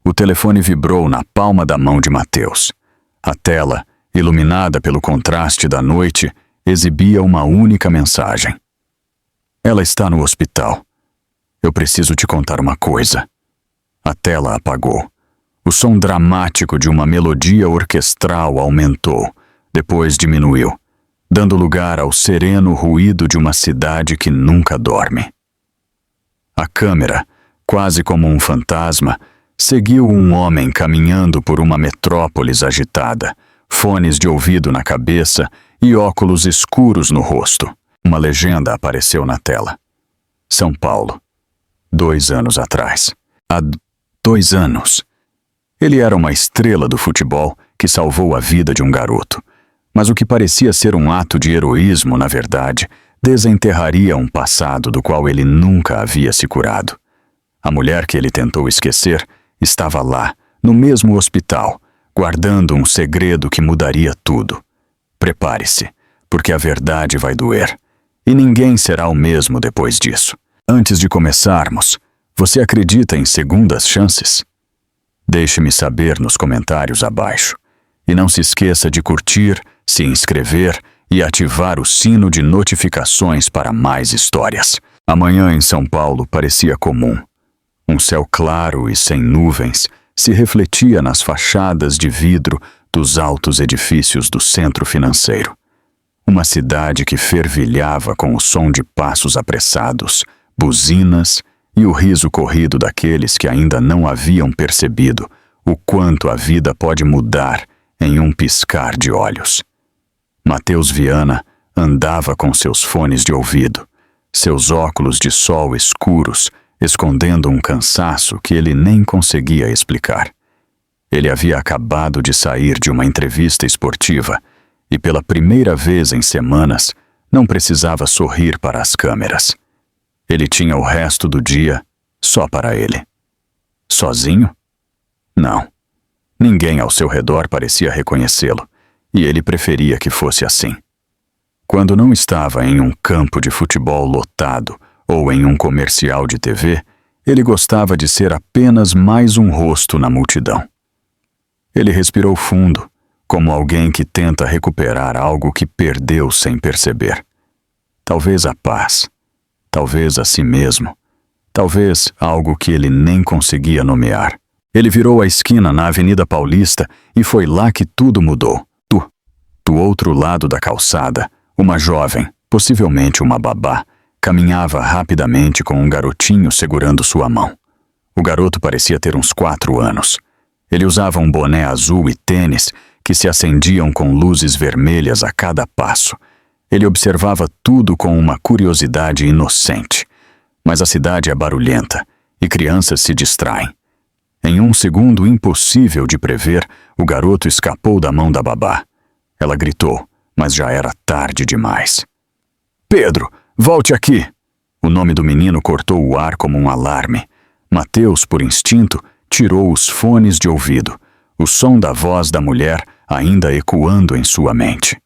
O telefone vibrou na palma da mão de Mateus. A tela, iluminada pelo contraste da noite, exibia uma única mensagem. Ela está no hospital. Eu preciso te contar uma coisa. A tela apagou. O som dramático de uma melodia orquestral aumentou, depois diminuiu, dando lugar ao sereno ruído de uma cidade que nunca dorme. A câmera, quase como um fantasma, seguiu um homem caminhando por uma metrópolis agitada, fones de ouvido na cabeça e óculos escuros no rosto. Uma legenda apareceu na tela. São Paulo. 2 anos atrás. Há 2 anos. Ele era uma estrela do futebol que salvou a vida de um garoto. Mas o que parecia ser um ato de heroísmo, na verdade, desenterraria um passado do qual ele nunca havia se curado. A mulher que ele tentou esquecer estava lá, no mesmo hospital, guardando um segredo que mudaria tudo. Prepare-se, porque a verdade vai doer. E ninguém será o mesmo depois disso. Antes de começarmos, você acredita em segundas chances? Deixe-me saber nos comentários abaixo. E não se esqueça de curtir, se inscrever e ativar o sino de notificações para mais histórias. Amanhã em São Paulo parecia comum. Um céu claro e sem nuvens se refletia nas fachadas de vidro dos altos edifícios do centro financeiro. Uma cidade que fervilhava com o som de passos apressados, buzinas e o riso corrido daqueles que ainda não haviam percebido o quanto a vida pode mudar em um piscar de olhos. Mateus Viana andava com seus fones de ouvido, seus óculos de sol escuros, escondendo um cansaço que ele nem conseguia explicar. Ele havia acabado de sair de uma entrevista esportiva e, pela primeira vez em semanas, não precisava sorrir para as câmeras. Ele tinha o resto do dia só para ele. Sozinho? Não. Ninguém ao seu redor parecia reconhecê-lo, e ele preferia que fosse assim. Quando não estava em um campo de futebol lotado ou em um comercial de TV, ele gostava de ser apenas mais um rosto na multidão. Ele respirou fundo, como alguém que tenta recuperar algo que perdeu sem perceber. Talvez a paz. Talvez a si mesmo. Talvez algo que ele nem conseguia nomear. Ele virou a esquina na Avenida Paulista e foi lá que tudo mudou. Do outro lado da calçada, uma jovem, possivelmente uma babá, caminhava rapidamente com um garotinho segurando sua mão. O garoto parecia ter uns 4 anos. Ele usava um boné azul e tênis que se acendiam com luzes vermelhas a cada passo. Ele observava tudo com uma curiosidade inocente. Mas a cidade é barulhenta e crianças se distraem. Em um segundo impossível de prever, o garoto escapou da mão da babá. Ela gritou, mas já era tarde demais. Pedro, volte aqui! O nome do menino cortou o ar como um alarme. Mateus, por instinto, tirou os fones de ouvido, o som da voz da mulher ainda ecoando em sua mente.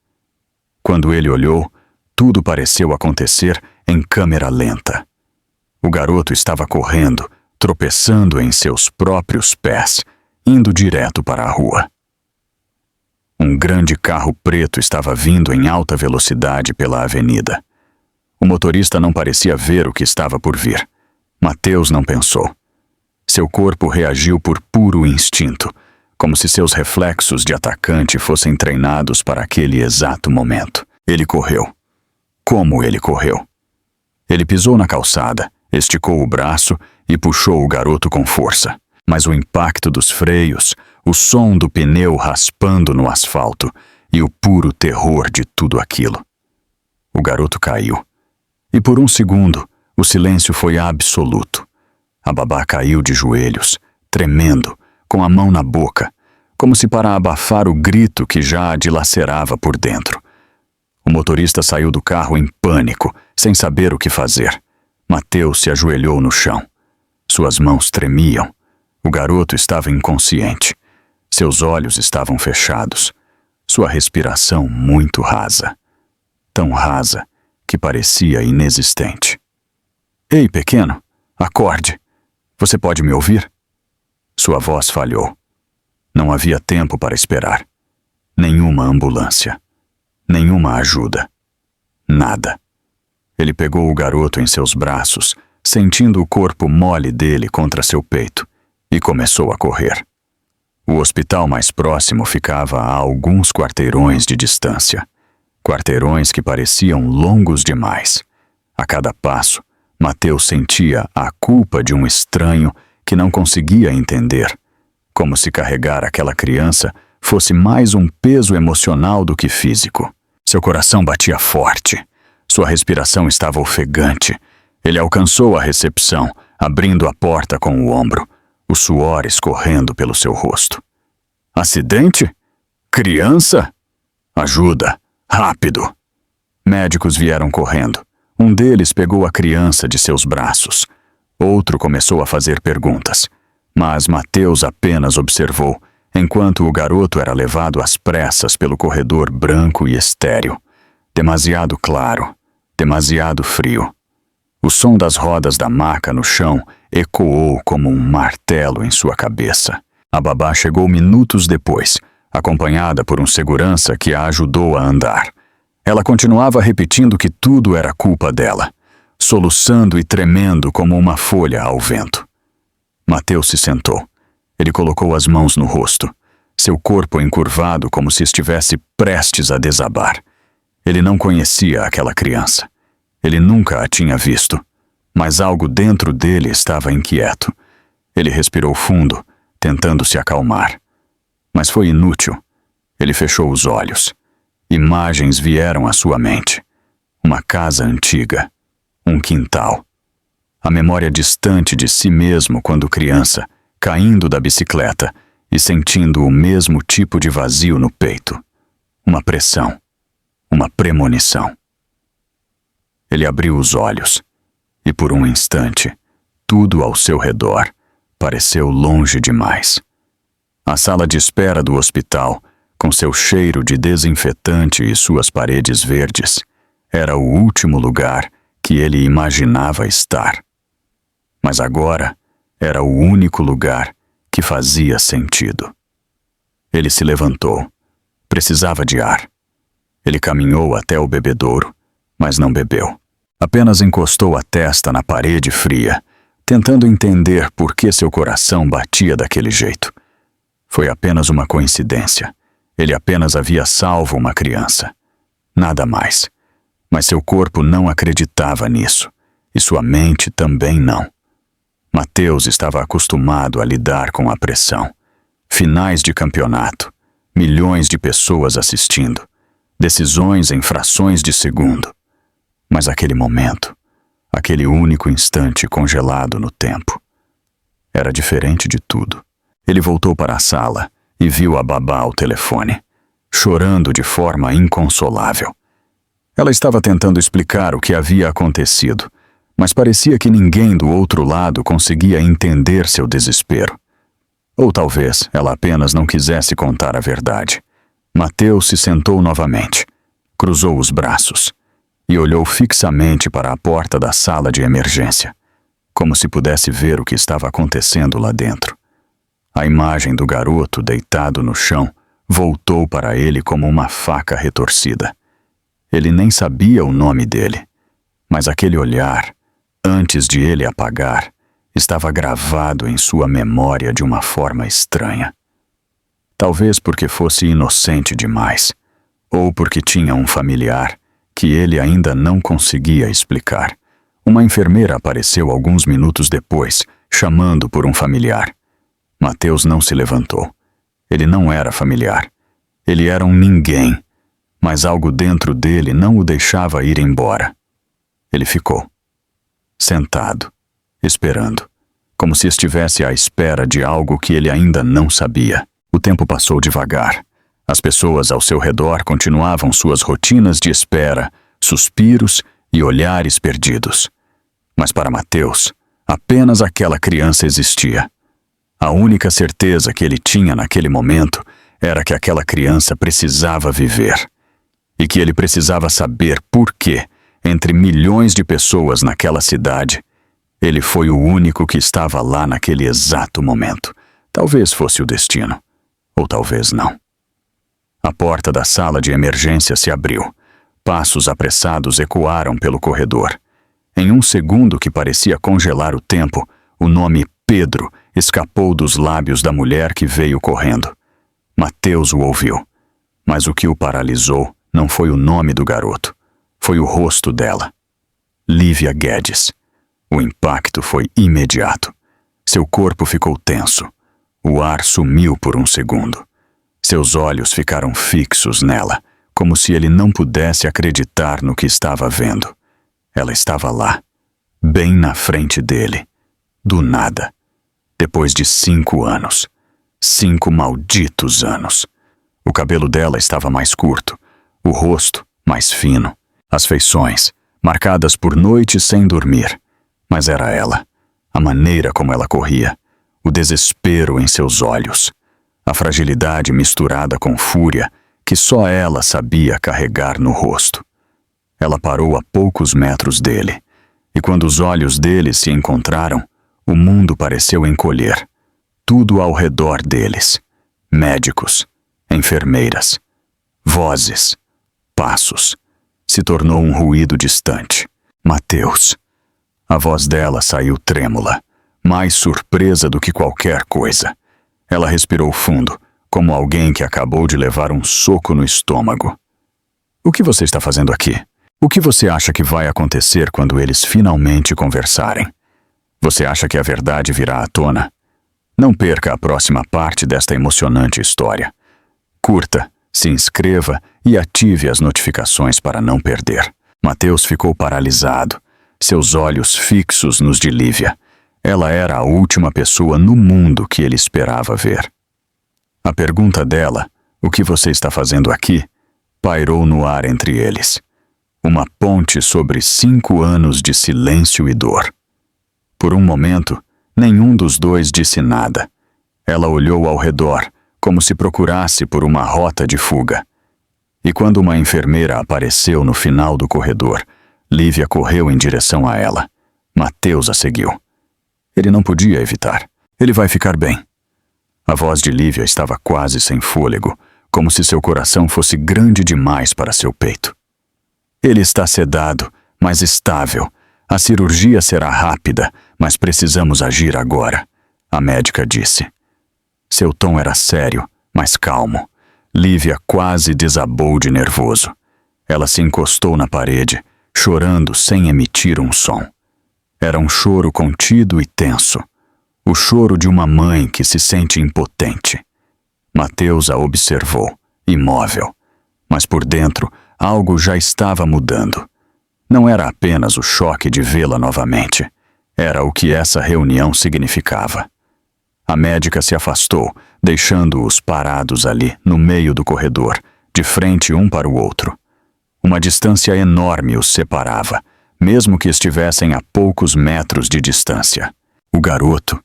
Quando ele olhou, tudo pareceu acontecer em câmera lenta. O garoto estava correndo, tropeçando em seus próprios pés, indo direto para a rua. Um grande carro preto estava vindo em alta velocidade pela avenida. O motorista não parecia ver o que estava por vir. Mateus não pensou. Seu corpo reagiu por puro instinto, como se seus reflexos de atacante fossem treinados para aquele exato momento. Ele correu. Como ele correu? Ele pisou na calçada, esticou o braço e puxou o garoto com força. Mas o impacto dos freios, o som do pneu raspando no asfalto e o puro terror de tudo aquilo. O garoto caiu. E por um segundo, o silêncio foi absoluto. A babá caiu de joelhos, tremendo, com a mão na boca, como se para abafar o grito que já a dilacerava por dentro. O motorista saiu do carro em pânico, sem saber o que fazer. Mateus se ajoelhou no chão. Suas mãos tremiam. O garoto estava inconsciente. Seus olhos estavam fechados. Sua respiração muito rasa. Tão rasa que parecia inexistente. Ei, pequeno, acorde. Você pode me ouvir? Sua voz falhou. Não havia tempo para esperar. Nenhuma ambulância. Nenhuma ajuda. Nada. Ele pegou o garoto em seus braços, sentindo o corpo mole dele contra seu peito, e começou a correr. O hospital mais próximo ficava a alguns quarteirões de distância. Quarteirões que pareciam longos demais. A cada passo, Mateus sentia a culpa de um estranho que não conseguia entender, como se carregar aquela criança fosse mais um peso emocional do que físico. Seu coração batia forte. Sua respiração estava ofegante. Ele alcançou a recepção, abrindo a porta com o ombro, o suor escorrendo pelo seu rosto. Acidente? Criança? Ajuda! Rápido! Médicos vieram correndo. Um deles pegou a criança de seus braços. Outro começou a fazer perguntas, mas Mateus apenas observou, enquanto o garoto era levado às pressas pelo corredor branco e estéril. Demasiado claro, demasiado frio. O som das rodas da maca no chão ecoou como um martelo em sua cabeça. A babá chegou minutos depois, acompanhada por um segurança que a ajudou a andar. Ela continuava repetindo que tudo era culpa dela, soluçando e tremendo como uma folha ao vento. Mateus se sentou. Ele colocou as mãos no rosto, seu corpo encurvado como se estivesse prestes a desabar. Ele não conhecia aquela criança. Ele nunca a tinha visto, mas algo dentro dele estava inquieto. Ele respirou fundo, tentando se acalmar. Mas foi inútil. Ele fechou os olhos. Imagens vieram à sua mente. Uma casa antiga. Um quintal. A memória distante de si mesmo quando criança, caindo da bicicleta e sentindo o mesmo tipo de vazio no peito. Uma pressão. Uma premonição. Ele abriu os olhos. E por um instante, tudo ao seu redor pareceu longe demais. A sala de espera do hospital, com seu cheiro de desinfetante e suas paredes verdes, era o último lugar que ele imaginava estar. Mas agora era o único lugar que fazia sentido. Ele se levantou. Precisava de ar. Ele caminhou até o bebedouro, mas não bebeu. Apenas encostou a testa na parede fria, tentando entender por que seu coração batia daquele jeito. Foi apenas uma coincidência. Ele apenas havia salvo uma criança. Nada mais. Mas seu corpo não acreditava nisso, e sua mente também não. Mateus estava acostumado a lidar com a pressão. Finais de campeonato, milhões de pessoas assistindo, decisões em frações de segundo. Mas aquele momento, aquele único instante congelado no tempo, era diferente de tudo. Ele voltou para a sala e viu a babá ao telefone, chorando de forma inconsolável. Ela estava tentando explicar o que havia acontecido, mas parecia que ninguém do outro lado conseguia entender seu desespero. Ou talvez ela apenas não quisesse contar a verdade. Mateus se sentou novamente, cruzou os braços e olhou fixamente para a porta da sala de emergência, como se pudesse ver o que estava acontecendo lá dentro. A imagem do garoto deitado no chão voltou para ele como uma faca retorcida. Ele nem sabia o nome dele, mas aquele olhar, antes de ele apagar, estava gravado em sua memória de uma forma estranha. Talvez porque fosse inocente demais, ou porque tinha um familiar que ele ainda não conseguia explicar. Uma enfermeira apareceu alguns minutos depois, chamando por um familiar. Mateus não se levantou. Ele não era familiar. Ele era um ninguém, mas algo dentro dele não o deixava ir embora. Ele ficou, sentado, esperando, como se estivesse à espera de algo que ele ainda não sabia. O tempo passou devagar. As pessoas ao seu redor continuavam suas rotinas de espera, suspiros e olhares perdidos. Mas para Mateus, apenas aquela criança existia. A única certeza que ele tinha naquele momento era que aquela criança precisava viver. E que ele precisava saber por que, entre milhões de pessoas naquela cidade, ele foi o único que estava lá naquele exato momento, Talvez fosse o destino, ou talvez não. A porta da sala de emergência se abriu. Passos apressados ecoaram pelo corredor. Em um segundo que parecia congelar o tempo, o nome Pedro escapou dos lábios da mulher que veio correndo. Mateus o ouviu, mas o que o paralisou não foi o nome do garoto, foi o rosto dela. Lívia Guedes. O impacto foi imediato. Seu corpo ficou tenso. O ar sumiu por um segundo. Seus olhos ficaram fixos nela, como se ele não pudesse acreditar no que estava vendo. Ela estava lá, bem na frente dele, do nada. Depois de 5 anos. 5 malditos anos. O cabelo dela estava mais curto, o rosto mais fino, as feições marcadas por noites sem dormir. Mas era ela, a maneira como ela corria, o desespero em seus olhos, a fragilidade misturada com fúria que só ela sabia carregar no rosto. Ela parou a poucos metros dele, e quando os olhos dele se encontraram, o mundo pareceu encolher. Tudo ao redor deles. Médicos, enfermeiras, vozes, passos. Se tornou um ruído distante. Mateus. A voz dela saiu trêmula, mais surpresa do que qualquer coisa. Ela respirou fundo, como alguém que acabou de levar um soco no estômago. O que você está fazendo aqui? O que você acha que vai acontecer quando eles finalmente conversarem? Você acha que a verdade virá à tona? Não perca a próxima parte desta emocionante história. Curta, se inscreva e ative as notificações para não perder. Mateus ficou paralisado, seus olhos fixos nos de Lívia. Ela era a última pessoa no mundo que ele esperava ver. A pergunta dela, "O que você está fazendo aqui?", pairou no ar entre eles. Uma ponte sobre 5 anos de silêncio e dor. Por um momento, nenhum dos dois disse nada. Ela olhou ao redor, como se procurasse por uma rota de fuga. E quando uma enfermeira apareceu no final do corredor, Lívia correu em direção a ela. Mateus a seguiu. Ele não podia evitar. Ele vai ficar bem. A voz de Lívia estava quase sem fôlego, como se seu coração fosse grande demais para seu peito. Ele está sedado, mas estável. A cirurgia será rápida, mas precisamos agir agora, a médica disse. Seu tom era sério, mas calmo. Lívia quase desabou de nervoso. Ela se encostou na parede, chorando sem emitir um som. Era um choro contido e tenso. O choro de uma mãe que se sente impotente. Mateus a observou, imóvel. Mas por dentro, algo já estava mudando. Não era apenas o choque de vê-la novamente. Era o que essa reunião significava. A médica se afastou, deixando-os parados ali, no meio do corredor, de frente um para o outro. Uma distância enorme os separava, mesmo que estivessem a poucos metros de distância. O garoto,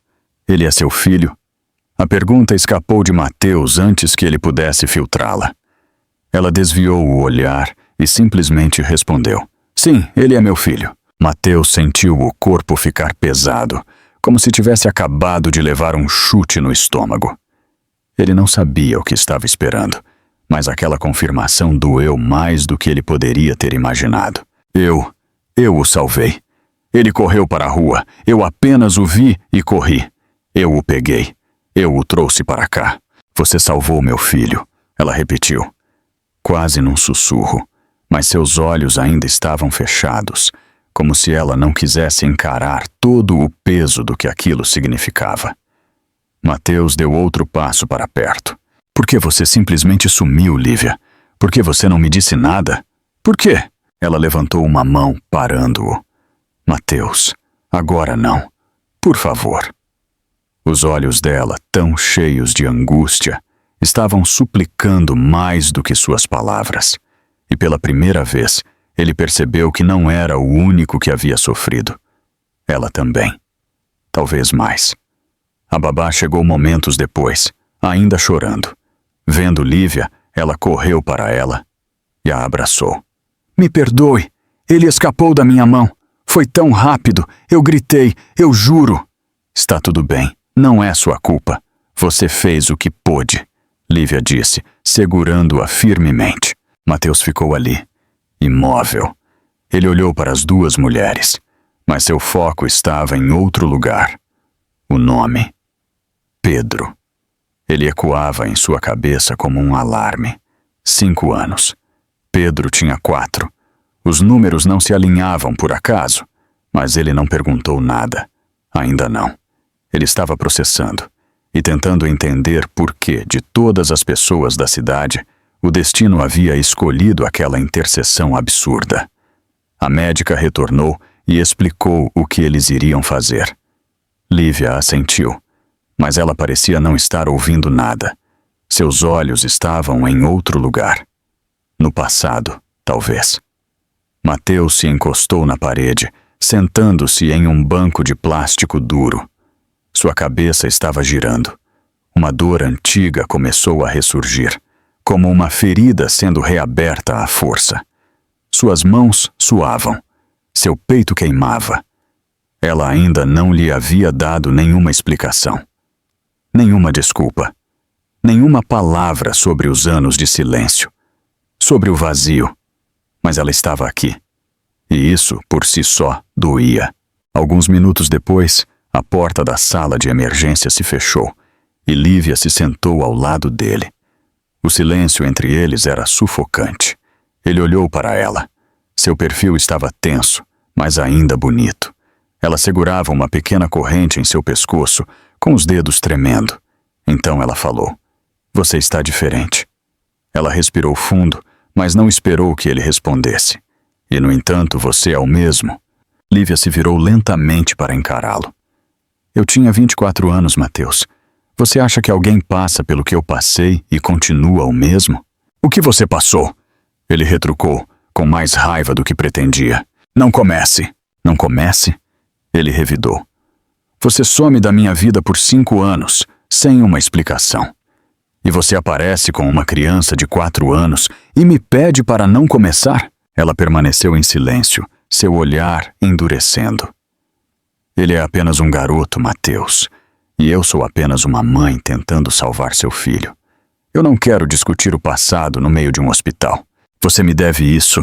ele é seu filho? A pergunta escapou de Mateus antes que ele pudesse filtrá-la. Ela desviou o olhar e simplesmente respondeu: "Sim, ele é meu filho." Mateus sentiu o corpo ficar pesado, como se tivesse acabado de levar um chute no estômago. Ele não sabia o que estava esperando, mas aquela confirmação doeu mais do que ele poderia ter imaginado. Eu o salvei. Ele correu para a rua, eu apenas o vi e corri. Eu o peguei. Eu o trouxe para cá. Você salvou meu filho, ela repetiu, quase num sussurro, mas seus olhos ainda estavam fechados, como se ela não quisesse encarar todo o peso do que aquilo significava. Mateus deu outro passo para perto. Por que você simplesmente sumiu, Lívia? Por que você não me disse nada? Por quê? Ela levantou uma mão, parando-o. Mateus, agora não. Por favor. Os olhos dela, tão cheios de angústia, estavam suplicando mais do que suas palavras. E pela primeira vez, ele percebeu que não era o único que havia sofrido. Ela também. Talvez mais. A babá chegou momentos depois, ainda chorando. Vendo Lívia, ela correu para ela e a abraçou. "Me perdoe, ele escapou da minha mão. Foi tão rápido, eu gritei, eu juro." "Está tudo bem, não é sua culpa. Você fez o que pôde, Lívia disse, segurando-a firmemente. Mateus ficou ali, imóvel. Ele olhou para as duas mulheres, mas seu foco estava em outro lugar. O nome. Pedro. Ele ecoava em sua cabeça como um alarme. 5 anos. Pedro tinha 4. Os números não se alinhavam por acaso, mas ele não perguntou nada. Ainda não. Ele estava processando e tentando entender por que, de todas as pessoas da cidade, o destino havia escolhido aquela intercessão absurda. A médica retornou e explicou o que eles iriam fazer. Lívia assentiu, mas ela parecia não estar ouvindo nada. Seus olhos estavam em outro lugar. No passado, talvez. Mateus se encostou na parede, sentando-se em um banco de plástico duro. Sua cabeça estava girando. Uma dor antiga começou a ressurgir, como uma ferida sendo reaberta à força. Suas mãos suavam. Seu peito queimava. Ela ainda não lhe havia dado nenhuma explicação. Nenhuma desculpa. Nenhuma palavra sobre os anos de silêncio. Sobre o vazio. Mas ela estava aqui. E isso, por si só, doía. Alguns minutos depois, a porta da sala de emergência se fechou e Lívia se sentou ao lado dele. O silêncio entre eles era sufocante. Ele olhou para ela. Seu perfil estava tenso, mas ainda bonito. Ela segurava uma pequena corrente em seu pescoço, com os dedos tremendo. Então ela falou: "Você está diferente." Ela respirou fundo, mas não esperou que ele respondesse. "E, no entanto, você é o mesmo." Lívia se virou lentamente para encará-lo. "Eu tinha 24 anos, Mateus. Você acha que alguém passa pelo que eu passei e continua o mesmo?" "O que você passou?" Ele retrucou, com mais raiva do que pretendia. "Não comece." "Não comece?" Ele revidou. "Você some da minha vida por 5 anos, sem uma explicação. E você aparece com uma criança de 4 anos e me pede para não começar?" Ela permaneceu em silêncio, seu olhar endurecendo. "Ele é apenas um garoto, Mateus, e eu sou apenas uma mãe tentando salvar seu filho. Eu não quero discutir o passado no meio de um hospital. Você me deve isso,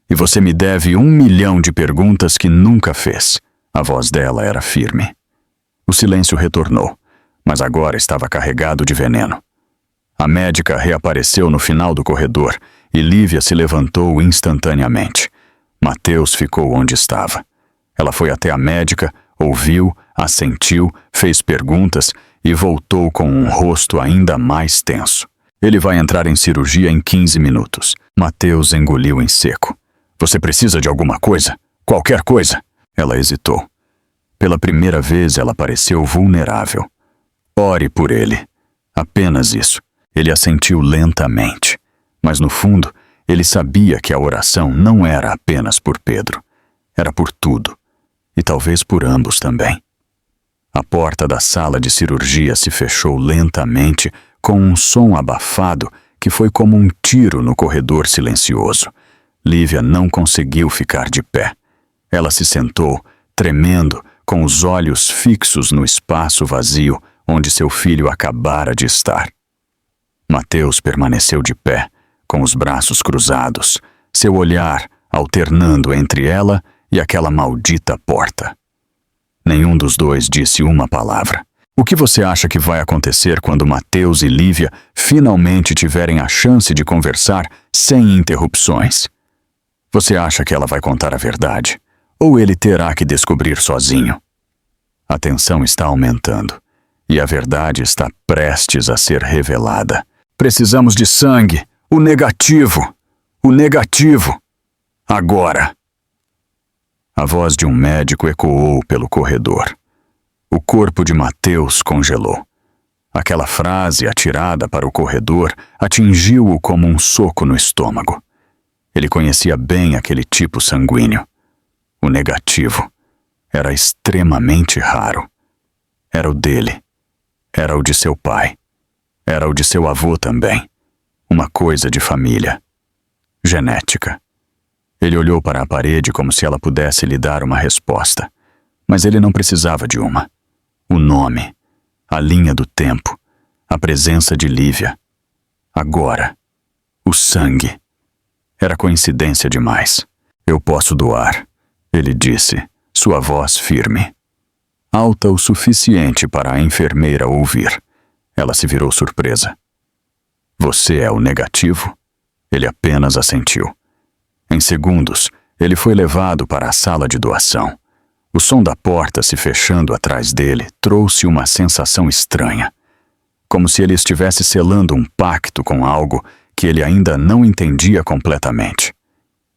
e você me deve 1 milhão de perguntas que nunca fez." A voz dela era firme. O silêncio retornou, mas agora estava carregado de veneno. A médica reapareceu no final do corredor e Lívia se levantou instantaneamente. Mateus ficou onde estava. Ela foi até a médica, ouviu, assentiu, fez perguntas e voltou com um rosto ainda mais tenso. "Ele vai entrar em cirurgia em 15 minutos. Mateus engoliu em seco. "Você precisa de alguma coisa? Qualquer coisa?" Ela hesitou. Pela primeira vez ela pareceu vulnerável. "Ore por ele." Apenas isso. Ele assentiu lentamente. Mas no fundo, ele sabia que a oração não era apenas por Pedro. Era por tudo. E talvez por ambos também. A porta da sala de cirurgia se fechou lentamente com um som abafado que foi como um tiro no corredor silencioso. Lívia não conseguiu ficar de pé. Ela se sentou, tremendo, com os olhos fixos no espaço vazio onde seu filho acabara de estar. Mateus permaneceu de pé, com os braços cruzados, seu olhar alternando entre ela e aquela maldita porta. Nenhum dos dois disse uma palavra. O que você acha que vai acontecer quando Mateus e Lívia finalmente tiverem a chance de conversar sem interrupções? Você acha que ela vai contar a verdade? Ou ele terá que descobrir sozinho? A tensão está aumentando, e a verdade está prestes a ser revelada. Precisamos de sangue. O negativo. O negativo. Agora. A voz de um médico ecoou pelo corredor. O corpo de Mateus congelou. Aquela frase atirada para o corredor atingiu-o como um soco no estômago. Ele conhecia bem aquele tipo sanguíneo. O negativo. Era extremamente raro. Era o dele. Era o de seu pai. Era o de seu avô também. Uma coisa de família. Genética. Ele olhou para a parede como se ela pudesse lhe dar uma resposta. Mas ele não precisava de uma. O nome. A linha do tempo. A presença de Lívia. Agora. O sangue. Era coincidência demais. Eu posso doar, ele disse, sua voz firme. Alta o suficiente para a enfermeira ouvir. Ela se virou surpresa. Você é o negativo? Ele apenas assentiu. Em segundos, ele foi levado para a sala de doação. O som da porta se fechando atrás dele trouxe uma sensação estranha. Como se ele estivesse selando um pacto com algo que ele ainda não entendia completamente.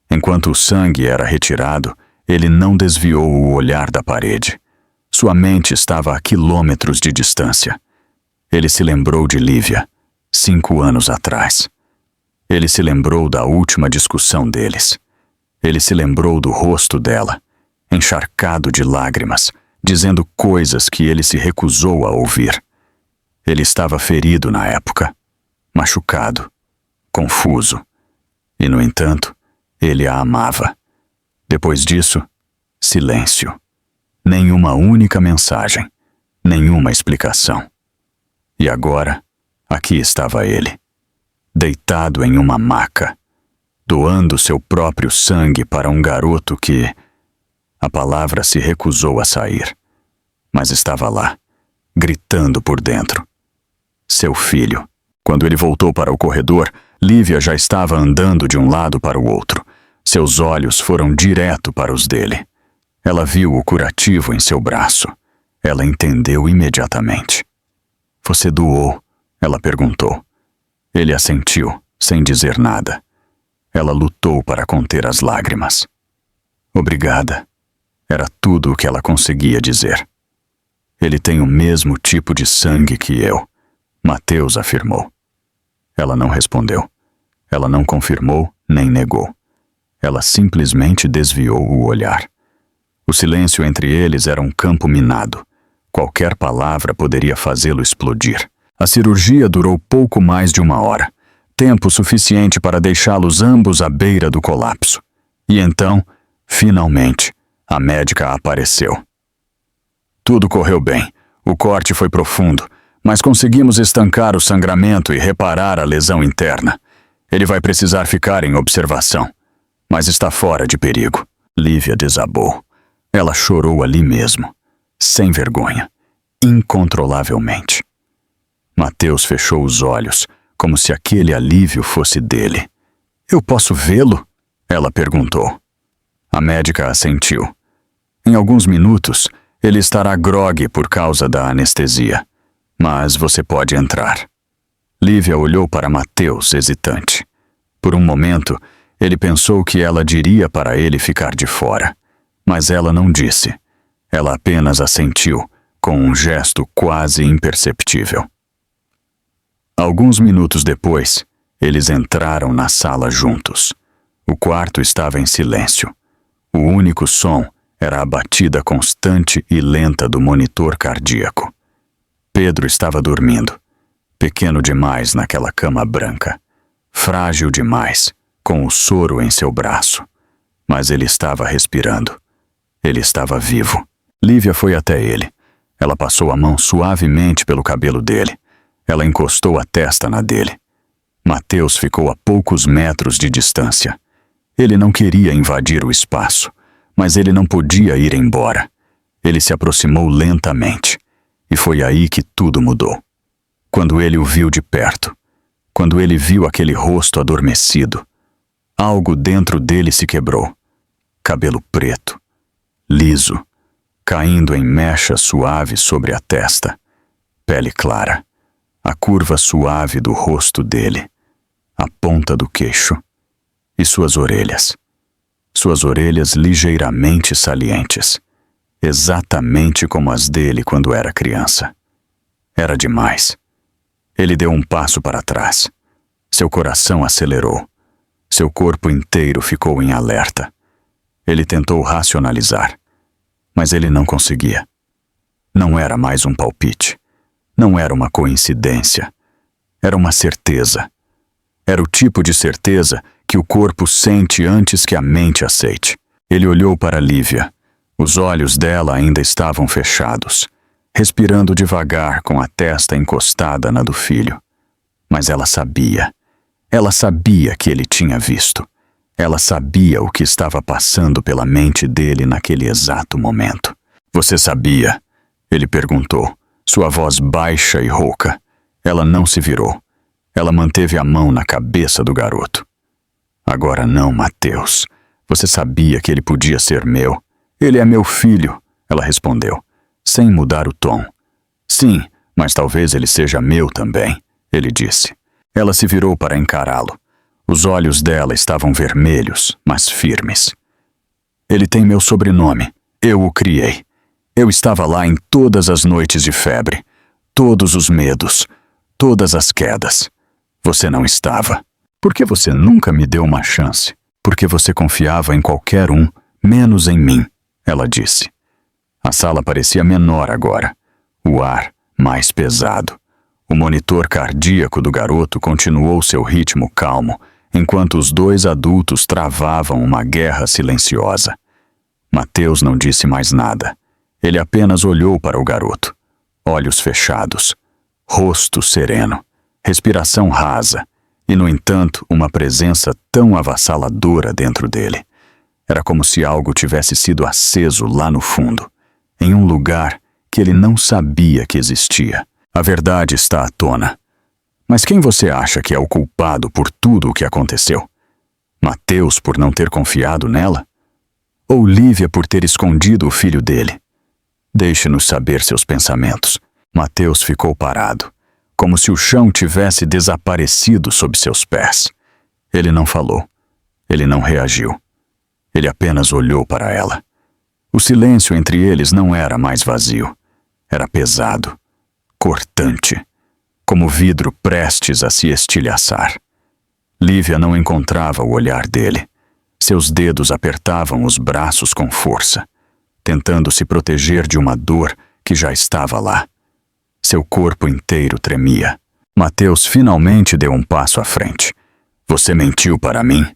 Enquanto o sangue era retirado, ele não desviou o olhar da parede. Sua mente estava a quilômetros de distância. Ele se lembrou de Lívia, 5 anos atrás. Ele se lembrou da última discussão deles. Ele se lembrou do rosto dela, encharcado de lágrimas, dizendo coisas que ele se recusou a ouvir. Ele estava ferido na época, machucado, confuso. E, no entanto, ele a amava. Depois disso, silêncio. Nenhuma única mensagem, nenhuma explicação. E agora, aqui estava ele, deitado em uma maca, doando seu próprio sangue para um garoto que... A palavra se recusou a sair, mas estava lá, gritando por dentro. Seu filho. Quando ele voltou para o corredor, Lívia já estava andando de um lado para o outro. Seus olhos foram direto para os dele. Ela viu o curativo em seu braço. Ela entendeu imediatamente. Você doou? Ela perguntou. Ele assentiu, sem dizer nada. Ela lutou para conter as lágrimas. Obrigada. Era tudo o que ela conseguia dizer. Ele tem o mesmo tipo de sangue que eu, Mateus afirmou. Ela não respondeu. Ela não confirmou nem negou. Ela simplesmente desviou o olhar. O silêncio entre eles era um campo minado. Qualquer palavra poderia fazê-lo explodir. A cirurgia durou pouco mais de 1 hora, tempo suficiente para deixá-los ambos à beira do colapso. E então, finalmente, a médica apareceu. Tudo correu bem. O corte foi profundo, mas conseguimos estancar o sangramento e reparar a lesão interna. Ele vai precisar ficar em observação, mas está fora de perigo. Lívia desabou. Ela chorou ali mesmo, sem vergonha, incontrolavelmente. Mateus fechou os olhos, como se aquele alívio fosse dele. Eu posso vê-lo? Ela perguntou. A médica assentiu. Em alguns minutos, ele estará grogue por causa da anestesia, mas você pode entrar. Lívia olhou para Mateus, hesitante. Por um momento, ele pensou que ela diria para ele ficar de fora, mas ela não disse. Ela apenas assentiu, com um gesto quase imperceptível. Alguns minutos depois, eles entraram na sala juntos. O quarto estava em silêncio. O único som era a batida constante e lenta do monitor cardíaco. Pedro estava dormindo, pequeno demais naquela cama branca, frágil demais, com o soro em seu braço. Mas ele estava respirando. Ele estava vivo. Lívia foi até ele. Ela passou a mão suavemente pelo cabelo dele. Ela encostou a testa na dele. Mateus ficou a poucos metros de distância. Ele não queria invadir o espaço, mas ele não podia ir embora. Ele se aproximou lentamente, e foi aí que tudo mudou. Quando ele o viu de perto, quando ele viu aquele rosto adormecido, algo dentro dele se quebrou. Cabelo preto, liso, caindo em mechas suaves sobre a testa, pele clara, a curva suave do rosto dele, a ponta do queixo e suas orelhas. Suas orelhas ligeiramente salientes, exatamente como as dele quando era criança. Era demais. Ele deu um passo para trás. Seu coração acelerou. Seu corpo inteiro ficou em alerta. Ele tentou racionalizar, mas ele não conseguia. Não era mais um palpite. Não era uma coincidência. Era uma certeza. Era o tipo de certeza que o corpo sente antes que a mente aceite. Ele olhou para Lívia. Os olhos dela ainda estavam fechados, respirando devagar com a testa encostada na do filho. Mas ela sabia. Ela sabia que ele tinha visto. Ela sabia o que estava passando pela mente dele naquele exato momento. Você sabia? Ele perguntou, sua voz baixa e rouca. Ela não se virou. Ela manteve a mão na cabeça do garoto. Agora não, Mateus. Você sabia que ele podia ser meu. Ele é meu filho, ela respondeu, sem mudar o tom. Sim, mas talvez ele seja meu também, ele disse. Ela se virou para encará-lo. Os olhos dela estavam vermelhos, mas firmes. Ele tem meu sobrenome. Eu o criei. Eu estava lá em todas as noites de febre, todos os medos, todas as quedas. Você não estava. Por que você nunca me deu uma chance? Porque você confiava em qualquer um, menos em mim, ela disse. A sala parecia menor agora. O ar mais pesado. O monitor cardíaco do garoto continuou seu ritmo calmo, enquanto os dois adultos travavam uma guerra silenciosa. Mateus não disse mais nada. Ele apenas olhou para o garoto. Olhos fechados. Rosto sereno. Respiração rasa. E, no entanto, uma presença tão avassaladora dentro dele. Era como se algo tivesse sido aceso lá no fundo, em um lugar que ele não sabia que existia. A verdade está à tona. Mas quem você acha que é o culpado por tudo o que aconteceu? Mateus por não ter confiado nela? Ou Lívia por ter escondido o filho dele? Deixe-nos saber seus pensamentos. Mateus ficou parado, como se o chão tivesse desaparecido sob seus pés. Ele não falou. Ele não reagiu. Ele apenas olhou para ela. O silêncio entre eles não era mais vazio. Era pesado, cortante, como vidro prestes a se estilhaçar. Lívia não encontrava o olhar dele. Seus dedos apertavam os braços com força, tentando se proteger de uma dor que já estava lá. Seu corpo inteiro tremia. Mateus finalmente deu um passo à frente. Você mentiu para mim?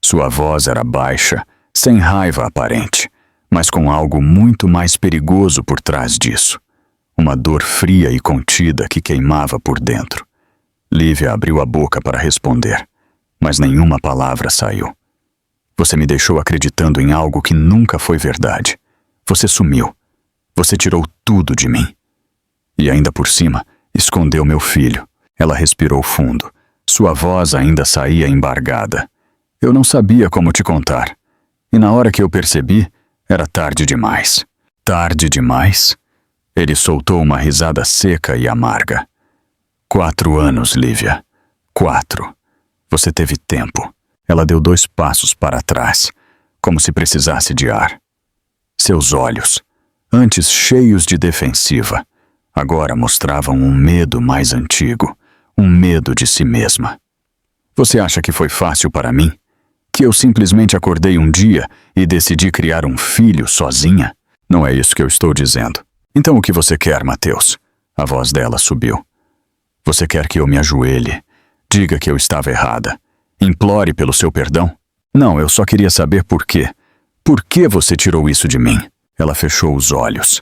Sua voz era baixa, sem raiva aparente, mas com algo muito mais perigoso por trás disso. Uma dor fria e contida que queimava por dentro. Lívia abriu a boca para responder, mas nenhuma palavra saiu. Você me deixou acreditando em algo que nunca foi verdade. Você sumiu. Você tirou tudo de mim. E ainda por cima, escondeu meu filho. Ela respirou fundo. Sua voz ainda saía embargada. Eu não sabia como te contar. E na hora que eu percebi, era tarde demais. Tarde demais? Ele soltou uma risada seca e amarga. 4 anos, Lívia. 4. Você teve tempo. Ela deu 2 passos para trás, como se precisasse de ar. Seus olhos, antes cheios de defensiva, agora mostravam um medo mais antigo, um medo de si mesma. Você acha que foi fácil para mim? Que eu simplesmente acordei um dia e decidi criar um filho sozinha? Não é isso que eu estou dizendo. Então o que você quer, Mateus? A voz dela subiu. Você quer que eu me ajoelhe? Diga que eu estava errada. Implore pelo seu perdão? Não, eu só queria saber por quê. Por que você tirou isso de mim? Ela fechou os olhos.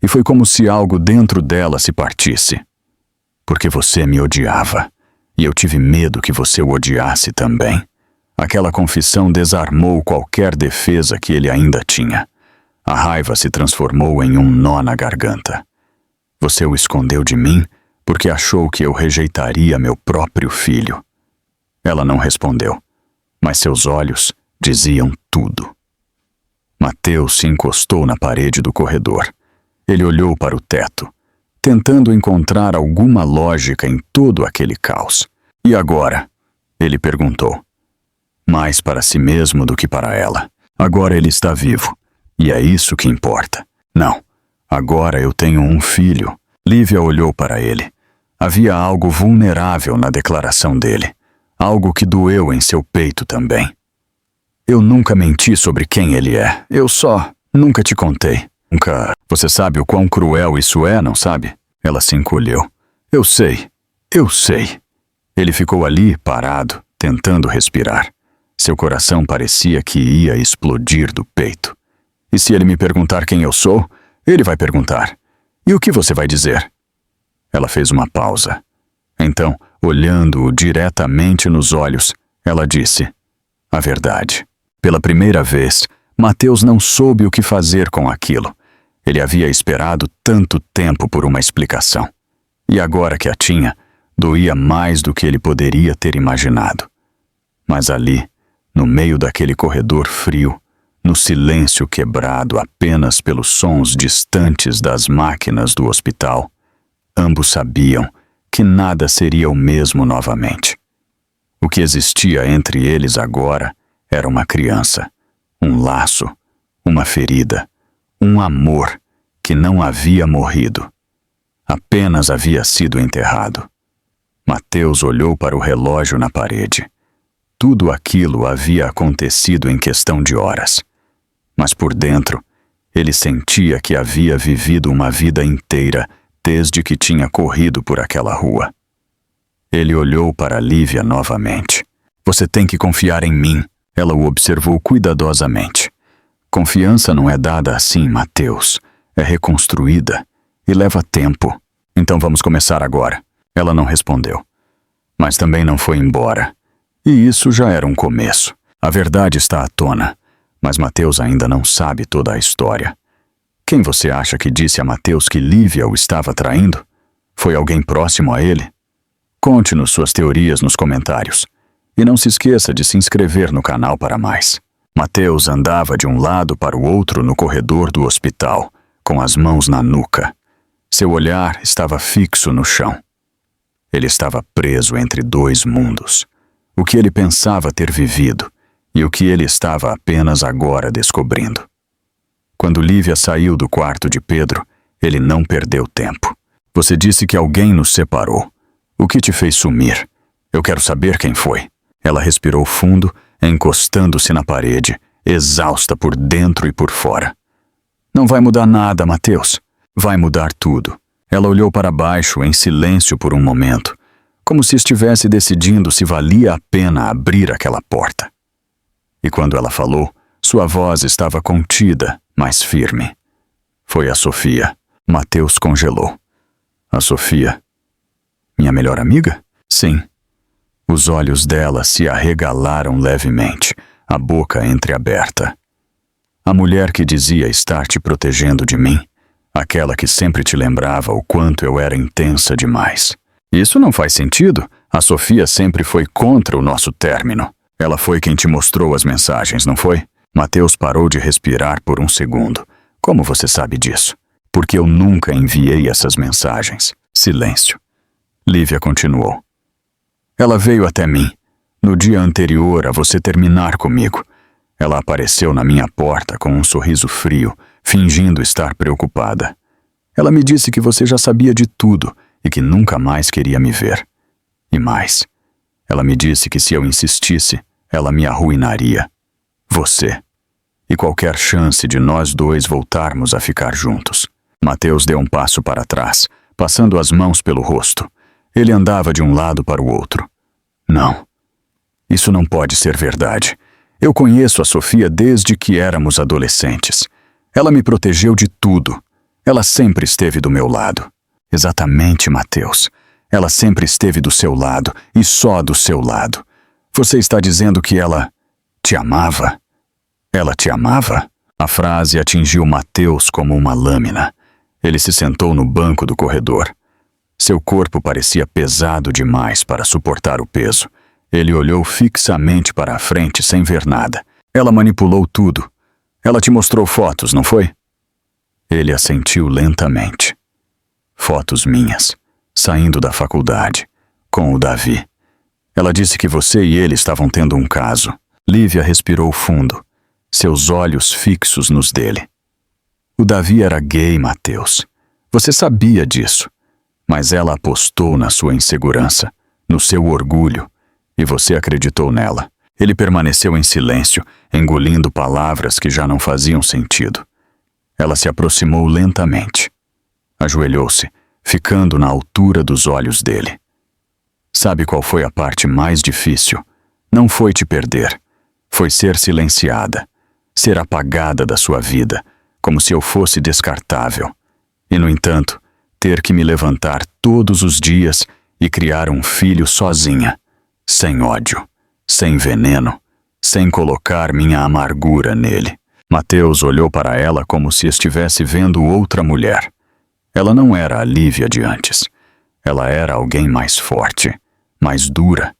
E foi como se algo dentro dela se partisse. Porque você me odiava. E eu tive medo que você o odiasse também. Aquela confissão desarmou qualquer defesa que ele ainda tinha. A raiva se transformou em um nó na garganta. Você o escondeu de mim porque achou que eu rejeitaria meu próprio filho. Ela não respondeu, mas seus olhos diziam tudo. Mateus se encostou na parede do corredor. Ele olhou para o teto, tentando encontrar alguma lógica em todo aquele caos. E agora? Ele perguntou. Mais para si mesmo do que para ela. Agora ele está vivo. E é isso que importa. Não, agora eu tenho um filho. Lívia olhou para ele. Havia algo vulnerável na declaração dele. Algo que doeu em seu peito também. Eu nunca menti sobre quem ele é. Eu só nunca te contei. Nunca. Você sabe o quão cruel isso é, não sabe? Ela se encolheu. Eu sei. Ele ficou ali, parado, tentando respirar. Seu coração parecia que ia explodir do peito. E se ele me perguntar quem eu sou, ele vai perguntar. E o que você vai dizer? Ela fez uma pausa. Então, olhando-o diretamente nos olhos, ela disse: a verdade. Pela primeira vez, Mateus não soube o que fazer com aquilo. Ele havia esperado tanto tempo por uma explicação. E agora que a tinha, doía mais do que ele poderia ter imaginado. Mas ali, no meio daquele corredor frio, no silêncio quebrado apenas pelos sons distantes das máquinas do hospital, ambos sabiam que nada seria o mesmo novamente. O que existia entre eles agora era uma criança, um laço, uma ferida, um amor que não havia morrido. Apenas havia sido enterrado. Mateus olhou para o relógio na parede. Tudo aquilo havia acontecido em questão de horas. Mas por dentro, ele sentia que havia vivido uma vida inteira desde que tinha corrido por aquela rua. Ele olhou para Lívia novamente. Você tem que confiar em mim. Ela o observou cuidadosamente. Confiança não é dada assim, Mateus. É reconstruída e leva tempo. Então vamos começar agora. Ela não respondeu. Mas também não foi embora. E isso já era um começo. A verdade está à tona. Mas Mateus ainda não sabe toda a história. Quem você acha que disse a Mateus que Lívia o estava traindo? Foi alguém próximo a ele? Conte-nos suas teorias nos comentários. E não se esqueça de se inscrever no canal para mais. Mateus andava de um lado para o outro no corredor do hospital, com as mãos na nuca. Seu olhar estava fixo no chão. Ele estava preso entre dois mundos. O que ele pensava ter vivido e o que ele estava apenas agora descobrindo. Quando Lívia saiu do quarto de Pedro, ele não perdeu tempo. Você disse que alguém nos separou. O que te fez sumir? Eu quero saber quem foi. Ela respirou fundo, encostando-se na parede, exausta por dentro e por fora. Não vai mudar nada, Mateus. Vai mudar tudo. Ela olhou para baixo em silêncio por um momento, como se estivesse decidindo se valia a pena abrir aquela porta. E quando ela falou, sua voz estava contida, mas firme. Foi a Sofia. Mateus congelou. A Sofia? Minha melhor amiga? Sim. Os olhos dela se arregalaram levemente, a boca entreaberta. A mulher que dizia estar te protegendo de mim, aquela que sempre te lembrava o quanto eu era intensa demais. Isso não faz sentido. A Sofia sempre foi contra o nosso término. Ela foi quem te mostrou as mensagens, não foi? Mateus parou de respirar por um segundo. Como você sabe disso? Porque eu nunca enviei essas mensagens. Silêncio. Lívia continuou. Ela veio até mim, no dia anterior a você terminar comigo. Ela apareceu na minha porta com um sorriso frio, fingindo estar preocupada. Ela me disse que você já sabia de tudo e que nunca mais queria me ver. E mais, ela me disse que se eu insistisse, ela me arruinaria. Você. E qualquer chance de nós dois voltarmos a ficar juntos. Mateus deu um passo para trás, passando as mãos pelo rosto. Ele andava de um lado para o outro. Não. Isso não pode ser verdade. Eu conheço a Sofia desde que éramos adolescentes. Ela me protegeu de tudo. Ela sempre esteve do meu lado. Exatamente, Mateus. Ela sempre esteve do seu lado e só do seu lado. Você está dizendo que ela te amava? Ela te amava? A frase atingiu Mateus como uma lâmina. Ele se sentou no banco do corredor. Seu corpo parecia pesado demais para suportar o peso. Ele olhou fixamente para a frente sem ver nada. Ela manipulou tudo. Ela te mostrou fotos, não foi? Ele assentiu lentamente. Fotos minhas, saindo da faculdade, com o Davi. Ela disse que você e ele estavam tendo um caso. Lívia respirou fundo, seus olhos fixos nos dele. O Davi era gay, Mateus. Você sabia disso. Mas ela apostou na sua insegurança, no seu orgulho, e você acreditou nela. Ele permaneceu em silêncio, engolindo palavras que já não faziam sentido. Ela se aproximou lentamente. Ajoelhou-se, ficando na altura dos olhos dele. Sabe qual foi a parte mais difícil? Não foi te perder. Foi ser silenciada, ser apagada da sua vida, como se eu fosse descartável. E, no entanto, ter que me levantar todos os dias e criar um filho sozinha, sem ódio, sem veneno, sem colocar minha amargura nele. Mateus olhou para ela como se estivesse vendo outra mulher. Ela não era a Lívia de antes. Ela era alguém mais forte, mais dura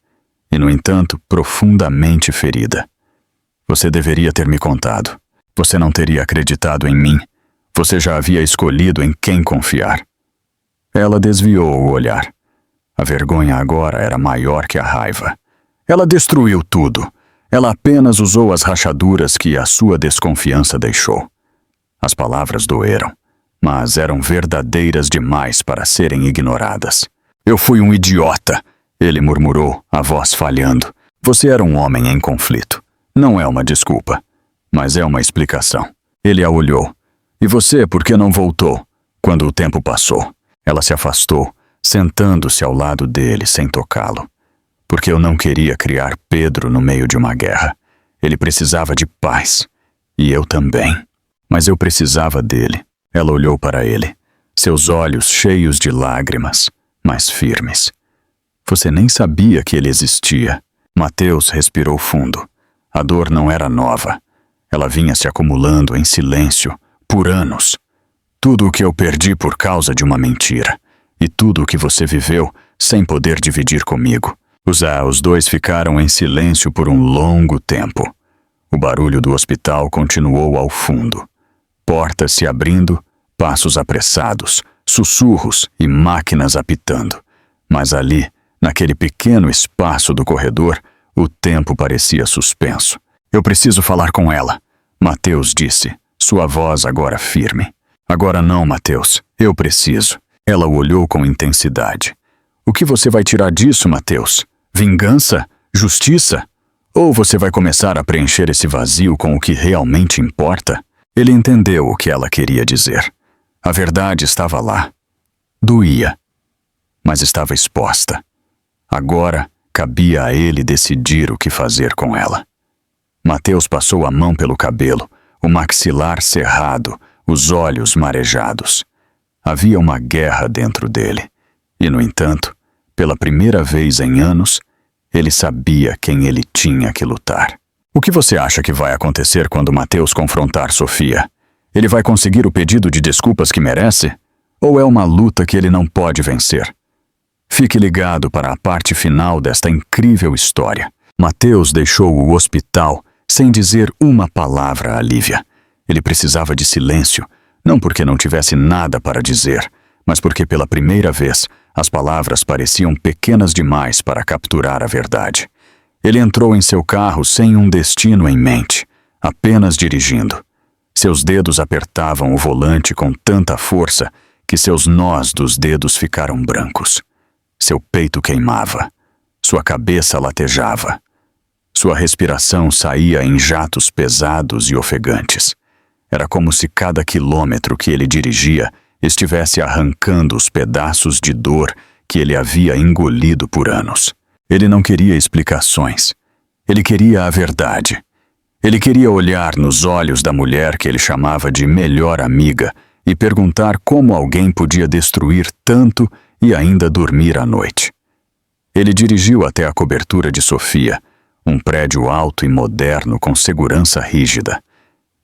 e, no entanto, profundamente ferida. Você deveria ter me contado. Você não teria acreditado em mim. Você já havia escolhido em quem confiar. Ela desviou o olhar. A vergonha agora era maior que a raiva. Ela destruiu tudo. Ela apenas usou as rachaduras que a sua desconfiança deixou. As palavras doeram, mas eram verdadeiras demais para serem ignoradas. Eu fui um idiota, ele murmurou, a voz falhando. Você era um homem em conflito. Não é uma desculpa, mas é uma explicação. Ele a olhou. E você, por que não voltou quando o tempo passou? Ela se afastou, sentando-se ao lado dele sem tocá-lo. Porque eu não queria criar Pedro no meio de uma guerra. Ele precisava de paz. E eu também. Mas eu precisava dele. Ela olhou para ele, seus olhos cheios de lágrimas, mas firmes. Você nem sabia que ele existia. Mateus respirou fundo. A dor não era nova. Ela vinha se acumulando em silêncio, por anos. Tudo o que eu perdi por causa de uma mentira. E tudo o que você viveu sem poder dividir comigo. Os dois ficaram em silêncio por um longo tempo. O barulho do hospital continuou ao fundo. Portas se abrindo, passos apressados, sussurros e máquinas apitando. Mas ali, naquele pequeno espaço do corredor, o tempo parecia suspenso. Eu preciso falar com ela, Mateus disse, sua voz agora firme. Agora não, Mateus, eu preciso. Ela o olhou com intensidade. O que você vai tirar disso, Mateus? Vingança? Justiça? Ou você vai começar a preencher esse vazio com o que realmente importa? Ele entendeu o que ela queria dizer. A verdade estava lá. Doía. Mas estava exposta. Agora, cabia a ele decidir o que fazer com ela. Mateus passou a mão pelo cabelo, o maxilar cerrado, os olhos marejados. Havia uma guerra dentro dele. E, no entanto, pela primeira vez em anos, ele sabia quem ele tinha que lutar. O que você acha que vai acontecer quando Mateus confrontar Sofia? Ele vai conseguir o pedido de desculpas que merece? Ou é uma luta que ele não pode vencer? Fique ligado para a parte final desta incrível história. Mateus deixou o hospital sem dizer uma palavra a Lívia. Ele precisava de silêncio, não porque não tivesse nada para dizer, mas porque pela primeira vez as palavras pareciam pequenas demais para capturar a verdade. Ele entrou em seu carro sem um destino em mente, apenas dirigindo. Seus dedos apertavam o volante com tanta força que seus nós dos dedos ficaram brancos. Seu peito queimava. Sua cabeça latejava. Sua respiração saía em jatos pesados e ofegantes. Era como se cada quilômetro que ele dirigia estivesse arrancando os pedaços de dor que ele havia engolido por anos. Ele não queria explicações. Ele queria a verdade. Ele queria olhar nos olhos da mulher que ele chamava de melhor amiga e perguntar como alguém podia destruir tanto e ainda dormir à noite. Ele dirigiu até a cobertura de Sofia, um prédio alto e moderno com segurança rígida.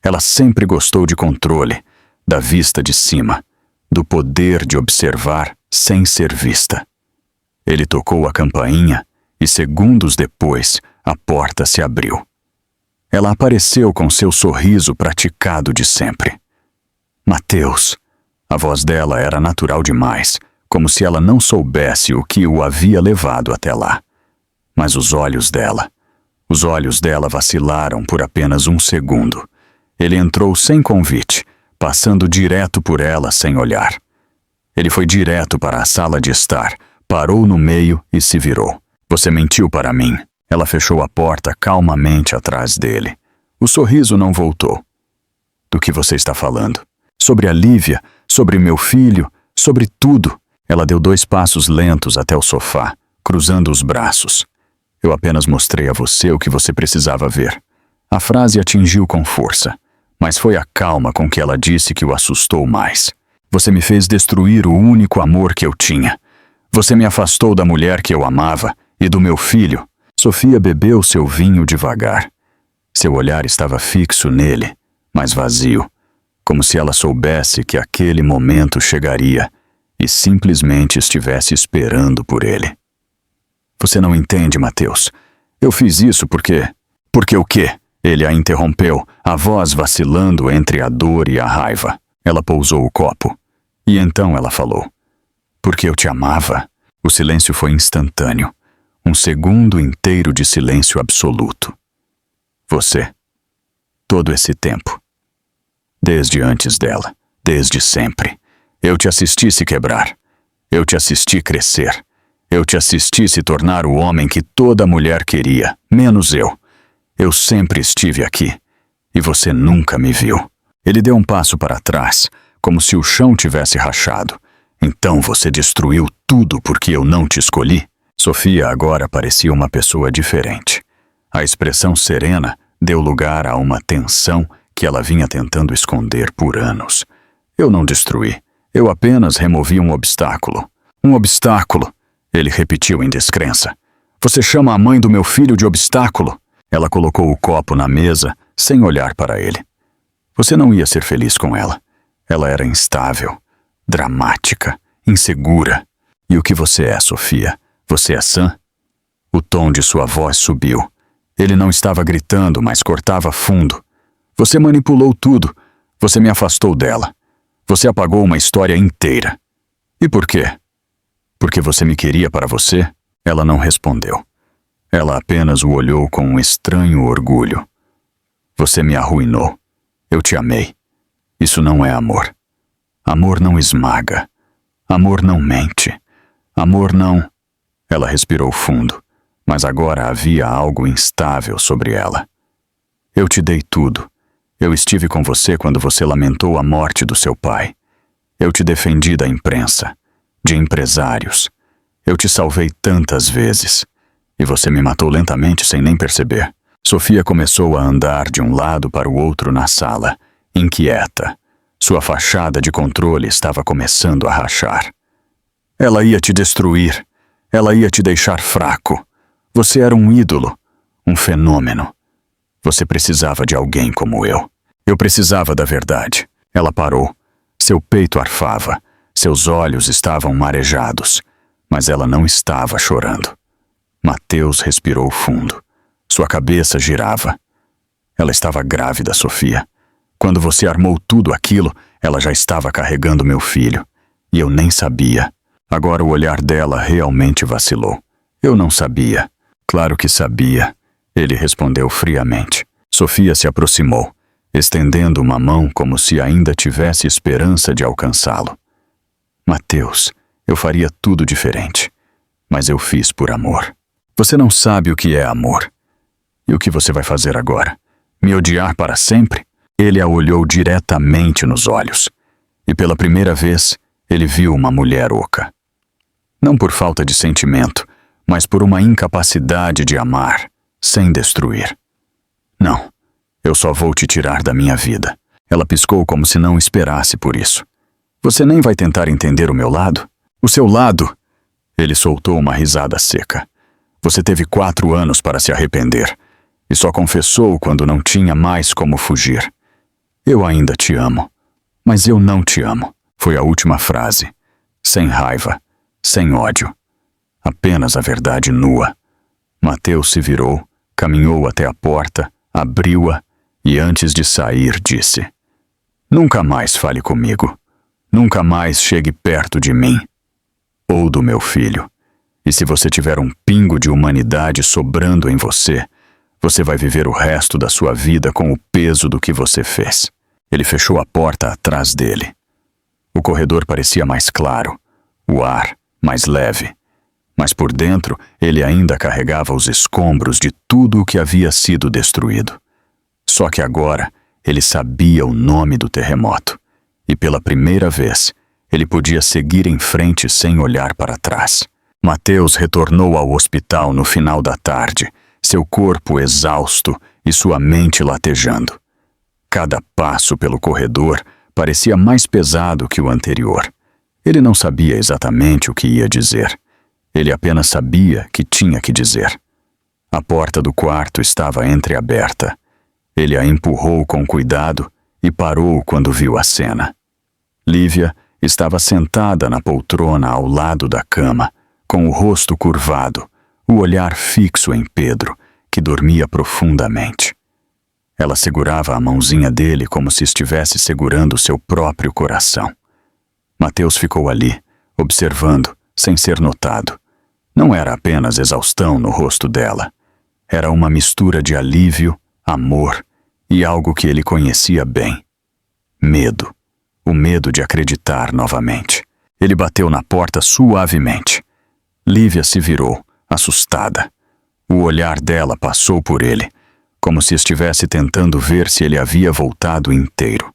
Ela sempre gostou de controle, da vista de cima, do poder de observar sem ser vista. Ele tocou a campainha e segundos depois a porta se abriu. Ela apareceu com seu sorriso praticado de sempre. Mateus. A voz dela era natural demais, como se ela não soubesse o que o havia levado até lá. Mas os olhos dela vacilaram por apenas um segundo. Ele entrou sem convite, passando direto por ela sem olhar. Ele foi direto para a sala de estar, parou no meio e se virou. Você mentiu para mim. Ela fechou a porta calmamente atrás dele. O sorriso não voltou. Do que você está falando? Sobre a Lívia, sobre meu filho, sobre tudo. Ela deu 2 passos lentos até o sofá, cruzando os braços. Eu apenas mostrei a você o que você precisava ver. A frase atingiu com força, mas foi a calma com que ela disse que o assustou mais. Você me fez destruir o único amor que eu tinha. Você me afastou da mulher que eu amava e do meu filho. Sofia bebeu seu vinho devagar. Seu olhar estava fixo nele, mas vazio, como se ela soubesse que aquele momento chegaria e simplesmente estivesse esperando por ele. Você não entende, Mateus. Eu fiz isso porque... Porque o quê? Ele a interrompeu, a voz vacilando entre a dor e a raiva. Ela pousou o copo. E então ela falou. Porque eu te amava. O silêncio foi instantâneo. Um segundo inteiro de silêncio absoluto. Você. Todo esse tempo. Desde antes dela. Desde sempre. Eu te assisti se quebrar. Eu te assisti crescer. Eu te assisti se tornar o homem que toda mulher queria, menos eu. Eu sempre estive aqui. E você nunca me viu. Ele deu um passo para trás, como se o chão tivesse rachado. Então você destruiu tudo porque eu não te escolhi? Sofia agora parecia uma pessoa diferente. A expressão serena deu lugar a uma tensão que ela vinha tentando esconder por anos. Eu não destruí. Eu apenas removi um obstáculo. Um obstáculo, ele repetiu em descrença. Você chama a mãe do meu filho de obstáculo? Ela colocou o copo na mesa, sem olhar para ele. Você não ia ser feliz com ela. Ela era instável, dramática, insegura. E o que você é, Sofia? Você é sã? O tom de sua voz subiu. Ele não estava gritando, mas cortava fundo. Você manipulou tudo. Você me afastou dela. Você apagou uma história inteira. E por quê? Porque você me queria para você? Ela não respondeu. Ela apenas o olhou com um estranho orgulho. Você me arruinou. Eu te amei. Isso não é amor. Amor não esmaga. Amor não mente. Amor não... Ela respirou fundo, mas agora havia algo instável sobre ela. Eu te dei tudo. Eu estive com você quando você lamentou a morte do seu pai. Eu te defendi da imprensa, de empresários. Eu te salvei tantas vezes. E você me matou lentamente sem nem perceber. Sofia começou a andar de um lado para o outro na sala, inquieta. Sua fachada de controle estava começando a rachar. Ela ia te destruir. Ela ia te deixar fraco. Você era um ídolo, um fenômeno. Você precisava de alguém como eu. Eu precisava da verdade. Ela parou. Seu peito arfava. Seus olhos estavam marejados. Mas ela não estava chorando. Mateus respirou fundo. Sua cabeça girava. Ela estava grávida, Sofia. Quando você armou tudo aquilo, ela já estava carregando meu filho. E eu nem sabia. Agora o olhar dela realmente vacilou. Eu não sabia. Claro que sabia. Ele respondeu friamente. Sofia se aproximou, estendendo uma mão como se ainda tivesse esperança de alcançá-lo. Mateus, eu faria tudo diferente. Mas eu fiz por amor. Você não sabe o que é amor. E o que você vai fazer agora? Me odiar para sempre? Ele a olhou diretamente nos olhos. E pela primeira vez, ele viu uma mulher oca. Não por falta de sentimento, mas por uma incapacidade de amar, sem destruir. Não, eu só vou te tirar da minha vida. Ela piscou como se não esperasse por isso. Você nem vai tentar entender o meu lado? O seu lado? Ele soltou uma risada seca. Você teve 4 anos para se arrepender, e só confessou quando não tinha mais como fugir. Eu ainda te amo, mas eu não te amo. Foi a última frase, sem raiva, sem ódio. Apenas a verdade nua. Mateus se virou, caminhou até a porta, abriu-a e antes de sair disse: Nunca mais fale comigo. Nunca mais chegue perto de mim. Ou do meu filho. E se você tiver um pingo de humanidade sobrando em você, você vai viver o resto da sua vida com o peso do que você fez. Ele fechou a porta atrás dele. O corredor parecia mais claro, o ar mais leve. Mas por dentro, ele ainda carregava os escombros de tudo o que havia sido destruído. Só que agora, ele sabia o nome do terremoto. E pela primeira vez, ele podia seguir em frente sem olhar para trás. Mateus retornou ao hospital no final da tarde, seu corpo exausto e sua mente latejando. Cada passo pelo corredor parecia mais pesado que o anterior. Ele não sabia exatamente o que ia dizer. Ele apenas sabia que tinha que dizer. A porta do quarto estava entreaberta. Ele a empurrou com cuidado e parou quando viu a cena. Lívia estava sentada na poltrona ao lado da cama, com o rosto curvado, o olhar fixo em Pedro, que dormia profundamente. Ela segurava a mãozinha dele como se estivesse segurando seu próprio coração. Mateus ficou ali, observando, sem ser notado. Não era apenas exaustão no rosto dela. Era uma mistura de alívio, amor e algo que ele conhecia bem. Medo. O medo de acreditar novamente. Ele bateu na porta suavemente. Lívia se virou, assustada. O olhar dela passou por ele, como se estivesse tentando ver se ele havia voltado inteiro.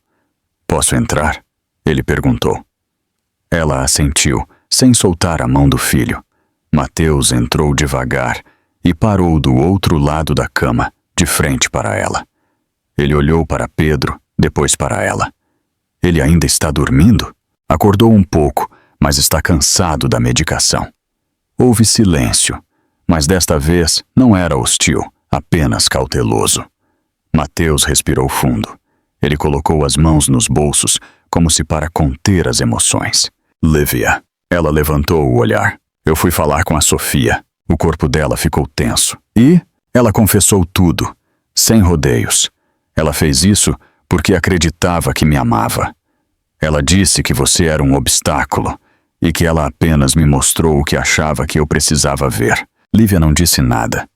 "Posso entrar?" ele perguntou. Ela assentiu, sem soltar a mão do filho. Mateus entrou devagar e parou do outro lado da cama, de frente para ela. Ele olhou para Pedro, depois para ela. Ele ainda está dormindo? Acordou um pouco, mas está cansado da medicação. Houve silêncio, mas desta vez não era hostil, apenas cauteloso. Mateus respirou fundo. Ele colocou as mãos nos bolsos, como se para conter as emoções. "Lívia." Ela levantou o olhar. "Eu fui falar com a Sofia." O corpo dela ficou tenso. E ela confessou tudo, sem rodeios. Ela fez isso porque acreditava que me amava. Ela disse que você era um obstáculo e que ela apenas me mostrou o que achava que eu precisava ver. Lívia não disse nada.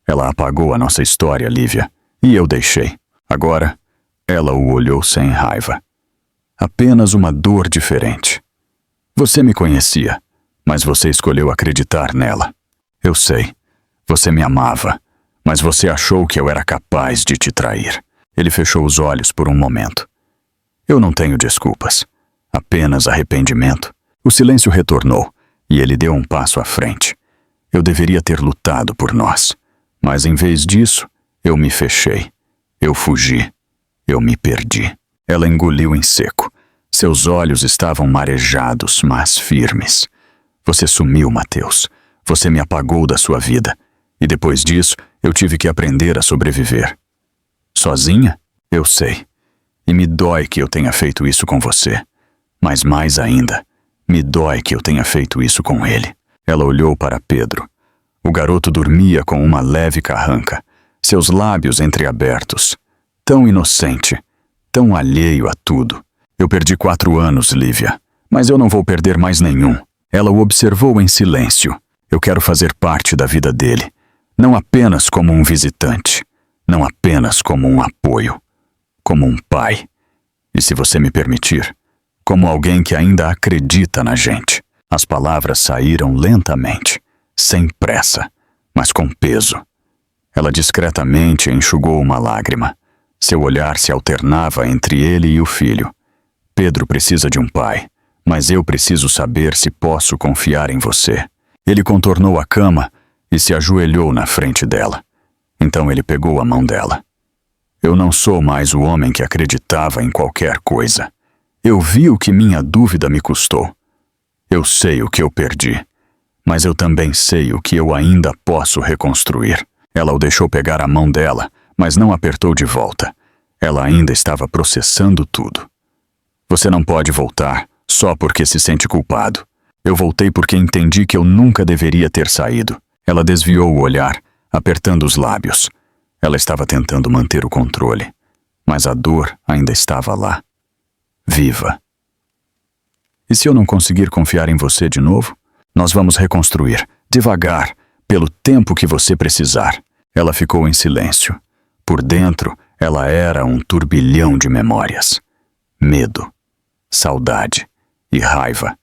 Ela apagou a nossa história, Lívia, e eu deixei. Agora, ela o olhou sem raiva. Apenas uma dor diferente. Você me conhecia, mas você escolheu acreditar nela. Eu sei. Você me amava, mas você achou que eu era capaz de te trair. Ele fechou os olhos por um momento. Eu não tenho desculpas. Apenas arrependimento. O silêncio retornou, e ele deu um passo à frente. Eu deveria ter lutado por nós, mas em vez disso, eu me fechei. Eu fugi. Eu me perdi. Ela engoliu em seco. Seus olhos estavam marejados, mas firmes. Você sumiu, Mateus. Você me apagou da sua vida. E depois disso, eu tive que aprender a sobreviver. Sozinha? Eu sei. E me dói que eu tenha feito isso com você. Mas mais ainda, me dói que eu tenha feito isso com ele. Ela olhou para Pedro. O garoto dormia com uma leve carranca, seus lábios entreabertos. Tão inocente, tão alheio a tudo. Eu perdi 4 anos, Lívia, mas eu não vou perder mais nenhum. Ela o observou em silêncio. Eu quero fazer parte da vida dele, não apenas como um visitante, não apenas como um apoio, como um pai. E se você me permitir, como alguém que ainda acredita na gente. As palavras saíram lentamente, sem pressa, mas com peso. Ela discretamente enxugou uma lágrima. Seu olhar se alternava entre ele e o filho. Pedro precisa de um pai, mas eu preciso saber se posso confiar em você. Ele contornou a cama e se ajoelhou na frente dela. Então ele pegou a mão dela. Eu não sou mais o homem que acreditava em qualquer coisa. Eu vi o que minha dúvida me custou. Eu sei o que eu perdi, mas eu também sei o que eu ainda posso reconstruir. Ela o deixou pegar a mão dela, mas não apertou de volta. Ela ainda estava processando tudo. Você não pode voltar só porque se sente culpado. Eu voltei porque entendi que eu nunca deveria ter saído. Ela desviou o olhar, apertando os lábios. Ela estava tentando manter o controle, mas a dor ainda estava lá. Viva. E se eu não conseguir confiar em você de novo? Nós vamos reconstruir, devagar, pelo tempo que você precisar. Ela ficou em silêncio. Por dentro, ela era um turbilhão de memórias. Medo, saudade e raiva.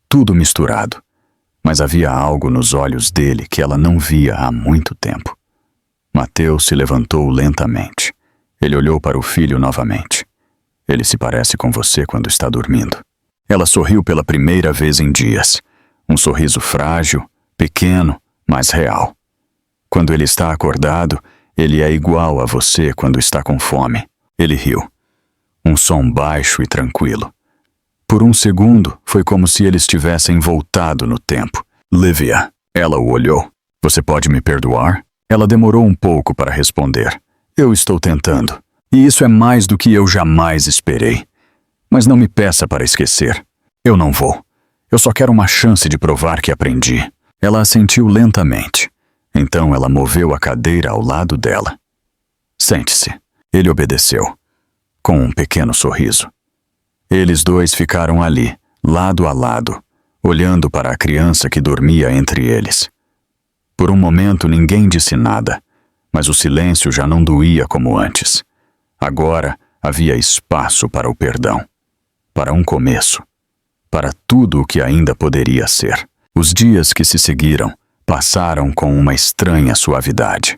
Tudo misturado. Mas havia algo nos olhos dele que ela não via há muito tempo. Mateus se levantou lentamente. Ele olhou para o filho novamente. Ele se parece com você quando está dormindo. Ela sorriu pela primeira vez em dias. Um sorriso frágil, pequeno, mas real. Quando ele está acordado, ele é igual a você quando está com fome. Ele riu. um som baixo e tranquilo. Por um segundo, foi como se eles tivessem voltado no tempo. Lívia, ela o olhou. Você pode me perdoar? Ela demorou um pouco para responder. Eu estou tentando. E isso é mais do que eu jamais esperei. Mas não me peça para esquecer. Eu não vou. Eu só quero uma chance de provar que aprendi. Ela assentiu lentamente. Então ela moveu a cadeira ao lado dela. Sente-se. Ele obedeceu, com um pequeno sorriso. Eles dois ficaram ali, lado a lado, olhando para a criança que dormia entre eles. Por um momento ninguém disse nada, mas o silêncio já não doía como antes. Agora havia espaço para o perdão, para um começo, para tudo o que ainda poderia ser. Os dias que se seguiram passaram com uma estranha suavidade.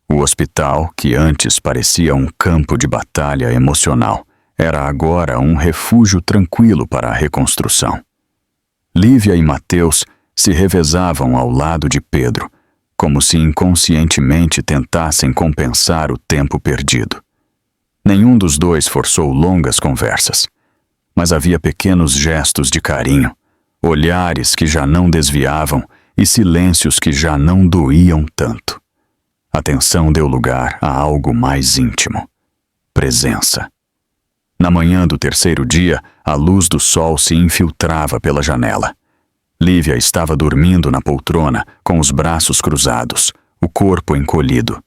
O hospital, que antes parecia um campo de batalha emocional, era agora um refúgio tranquilo para a reconstrução. Lívia e Mateus se revezavam ao lado de Pedro, como se inconscientemente tentassem compensar o tempo perdido. Nenhum dos dois forçou longas conversas, mas havia pequenos gestos de carinho, olhares que já não desviavam e silêncios que já não doíam tanto. A tensão deu lugar a algo mais íntimo. Presença. Na manhã do terceiro dia, a luz do sol se infiltrava pela janela. Lívia estava dormindo na poltrona, com os braços cruzados, o corpo encolhido.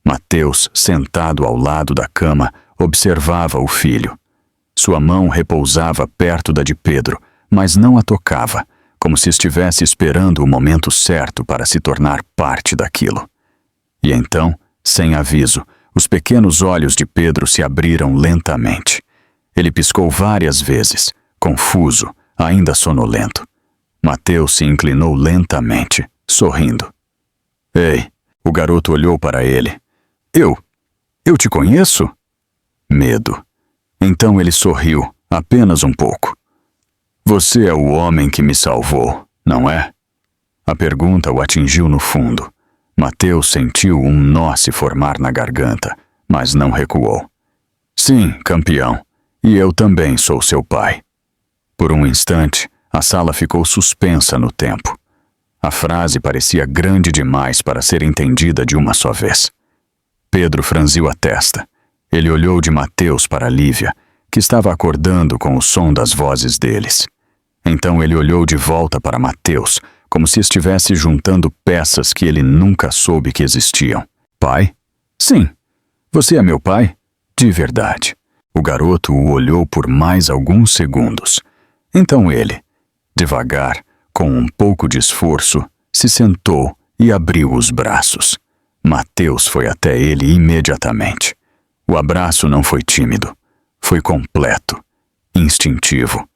Mateus, sentado ao lado da cama, observava o filho. Sua mão repousava perto da de Pedro, mas não a tocava, como se estivesse esperando o momento certo para se tornar parte daquilo. E então, sem aviso, os pequenos olhos de Pedro se abriram lentamente. Ele piscou várias vezes, confuso, ainda sonolento. Mateus se inclinou lentamente, sorrindo. Ei, o garoto olhou para ele. Eu te conheço? Medo. Então ele sorriu, apenas um pouco. Você é o homem que me salvou, não é? A pergunta o atingiu no fundo. Mateus sentiu um nó se formar na garganta, mas não recuou. Sim, campeão, e eu também sou seu pai. Por um instante, a sala ficou suspensa no tempo. A frase parecia grande demais para ser entendida de uma só vez. Pedro franziu a testa. Ele olhou de Mateus para Lívia, que estava acordando com o som das vozes deles. Então ele olhou de volta para Mateus, como se estivesse juntando peças que ele nunca soube que existiam. Pai? Sim. Você é meu pai? De verdade. O garoto o olhou por mais alguns segundos. Então ele, devagar, com um pouco de esforço, se sentou e abriu os braços. Mateus foi até ele imediatamente. O abraço não foi tímido. Foi completo, instintivo.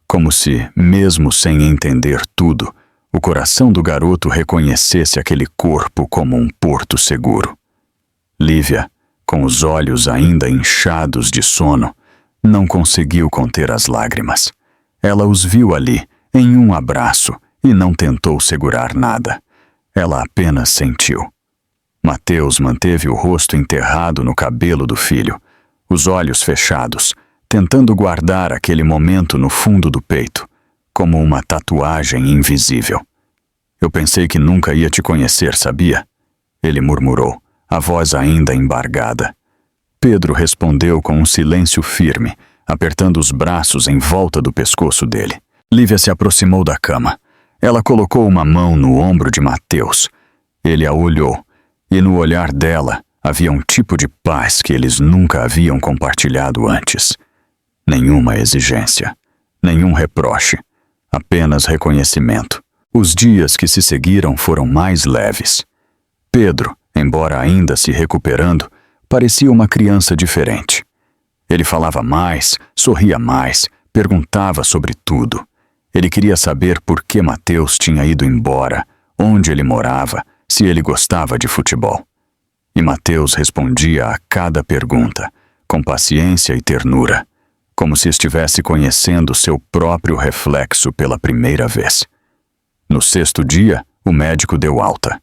Como se, mesmo sem entender tudo, o coração do garoto reconhecesse aquele corpo como um porto seguro. Lívia, com os olhos ainda inchados de sono, não conseguiu conter as lágrimas. Ela os viu ali, em um abraço, e não tentou segurar nada. Ela apenas sentiu. Mateus manteve o rosto enterrado no cabelo do filho, os olhos fechados, tentando guardar aquele momento no fundo do peito, como uma tatuagem invisível. Eu pensei que nunca ia te conhecer, sabia? Ele murmurou, a voz ainda embargada. Pedro respondeu com um silêncio firme, apertando os braços em volta do pescoço dele. Lívia se aproximou da cama. Ela colocou uma mão no ombro de Mateus. Ele a olhou, e no olhar dela havia um tipo de paz que eles nunca haviam compartilhado antes. Nenhuma exigência, nenhum reproche, apenas reconhecimento. Os dias que se seguiram foram mais leves. Pedro, embora ainda se recuperando, parecia uma criança diferente. Ele falava mais, sorria mais, perguntava sobre tudo. Ele queria saber por que Mateus tinha ido embora, onde ele morava, se ele gostava de futebol. E Mateus respondia a cada pergunta, com paciência e ternura, como se estivesse conhecendo seu próprio reflexo pela primeira vez. No sexto dia, o médico deu alta.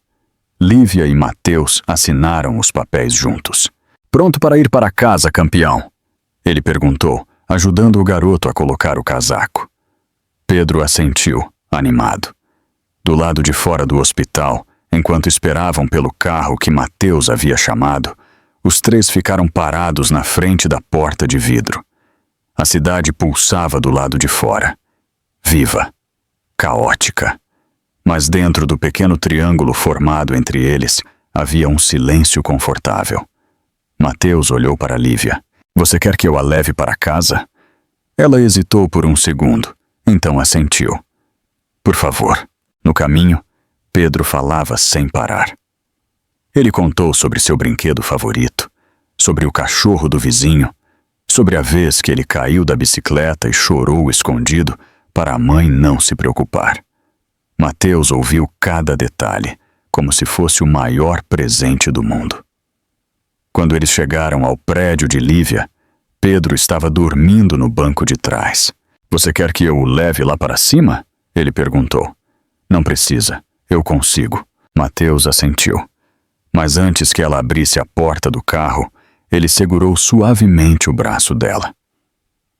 Lívia e Mateus assinaram os papéis juntos. Pronto para ir para casa, campeão. Ele perguntou, ajudando o garoto a colocar o casaco. Pedro assentiu, animado. Do lado de fora do hospital, enquanto esperavam pelo carro que Mateus havia chamado, os três ficaram parados na frente da porta de vidro. A cidade pulsava do lado de fora. Viva. Caótica. Mas dentro do pequeno triângulo formado entre eles, havia um silêncio confortável. Mateus olhou para Lívia. Você quer que eu a leve para casa? Ela hesitou por um segundo, então assentiu. Por favor. No caminho, Pedro falava sem parar. Ele contou sobre seu brinquedo favorito, sobre o cachorro do vizinho, sobre a vez que ele caiu da bicicleta e chorou escondido para a mãe não se preocupar. Mateus ouviu cada detalhe, como se fosse o maior presente do mundo. Quando eles chegaram ao prédio de Lívia, Pedro estava dormindo no banco de trás. Você quer que eu o leve lá para cima? Ele perguntou. Não precisa, eu consigo. Mateus assentiu. Mas antes que ela abrisse a porta do carro, ele segurou suavemente o braço dela.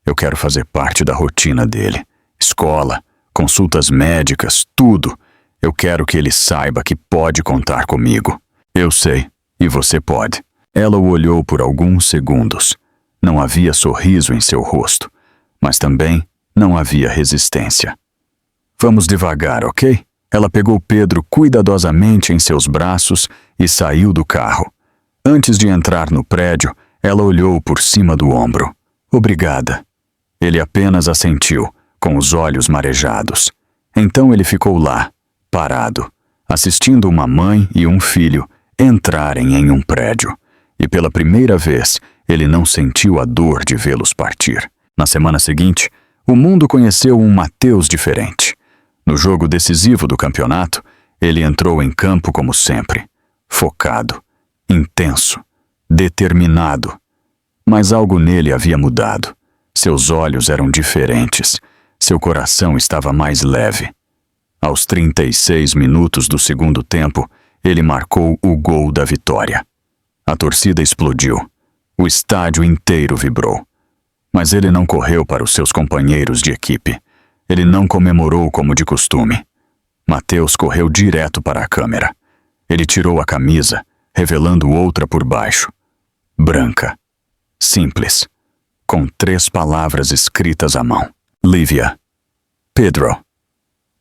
Eu quero fazer parte da rotina dele. Escola, consultas médicas, tudo. Eu quero que ele saiba que pode contar comigo. Eu sei, e você pode. Ela o olhou por alguns segundos. Não havia sorriso em seu rosto, mas também não havia resistência. Vamos devagar, ok? Ela pegou Pedro cuidadosamente em seus braços e saiu do carro. Antes de entrar no prédio, ela olhou por cima do ombro. Obrigada. Ele apenas assentiu, com os olhos marejados. Então ele ficou lá, parado, assistindo uma mãe e um filho entrarem em um prédio. E pela primeira vez, ele não sentiu a dor de vê-los partir. Na semana seguinte, o mundo conheceu um Mateus diferente. No jogo decisivo do campeonato, ele entrou em campo como sempre, focado, intenso, determinado. Mas algo nele havia mudado. Seus olhos eram diferentes, seu coração estava mais leve. Aos 36 minutos do segundo tempo, ele marcou o gol da vitória. A torcida explodiu. O estádio inteiro vibrou. Mas ele não correu para os seus companheiros de equipe. Ele não comemorou como de costume. Mateus correu direto para a câmera. Ele tirou a camisa, revelando outra por baixo. Branca. Simples. Com 3 palavras escritas à mão. Lívia. Pedro.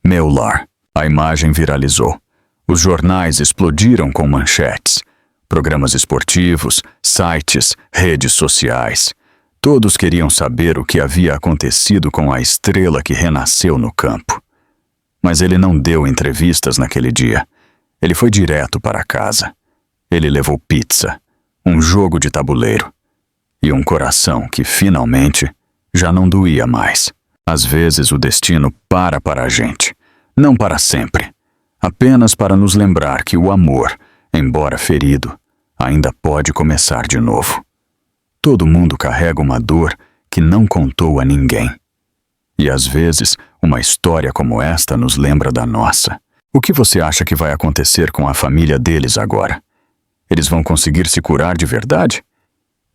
Meu lar. A imagem viralizou. Os jornais explodiram com manchetes. Programas esportivos, sites, redes sociais. Todos queriam saber o que havia acontecido com a estrela que renasceu no campo. Mas ele não deu entrevistas naquele dia. Ele foi direto para casa. Ele levou pizza, um jogo de tabuleiro e um coração que, finalmente, já não doía mais. Às vezes o destino para a gente, não para sempre, apenas para nos lembrar que o amor, embora ferido, ainda pode começar de novo. Todo mundo carrega uma dor que não contou a ninguém. E às vezes, uma história como esta nos lembra da nossa. O que você acha que vai acontecer com a família deles agora? Eles vão conseguir se curar de verdade?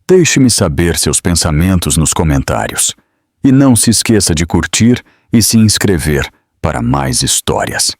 Deixe-me saber seus pensamentos nos comentários. E não se esqueça de curtir e se inscrever para mais histórias.